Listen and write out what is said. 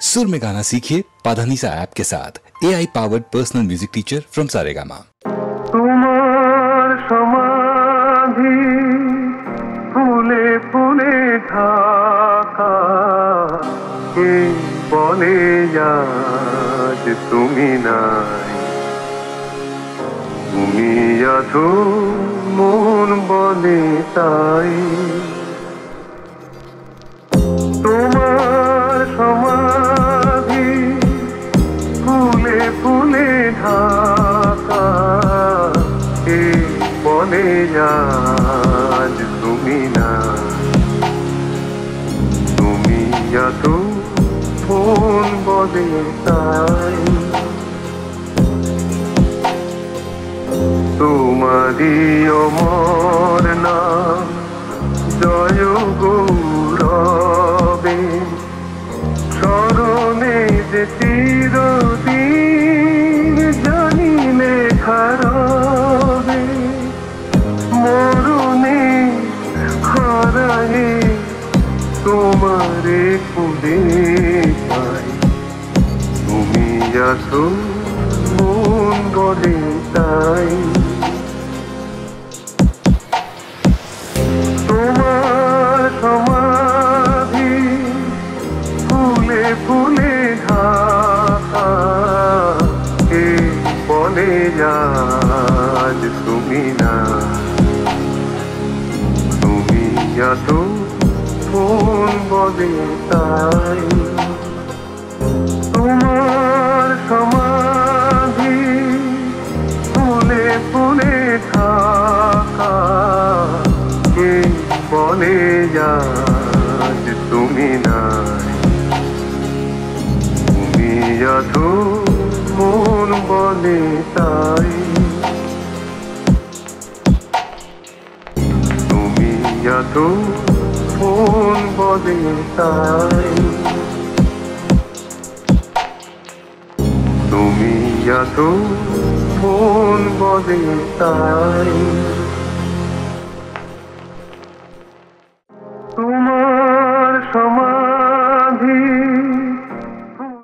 सुर में गाना सीखिए पाधानीसा ऐप के साथ। AI powered personal music teacher from Saregama. तुम्हार समाधि फूले फूले ढाका के बोले आज तुमी নাই তুমি আছো মন বলে তাই তোমার সমাধি ফুলে ফুলে ঢাকা কে বলে আজ তুমি নাই তুমি আছো মন বলে তাই তোমারি অমর নাম জয় গৌরবে স্মরণে যে চিরদিন জানি লেখা রবে মরণে হারায়ে তোমারে খুঁজে পাই তুমি আছো মন বলে তাই তোমার সমাধি ফুলে ফুলে ঢাকা কে বলে আজ তুমি নাই তুমি আছো মন বলে তাই তোমার সমাধি ফুলে ফুলে ঢাকা কে বলে আজ তুমি নাই তুমি আছো মন বলে তাই তুমি আছো মন বলে তাই তুমি আছো মন বলে তাই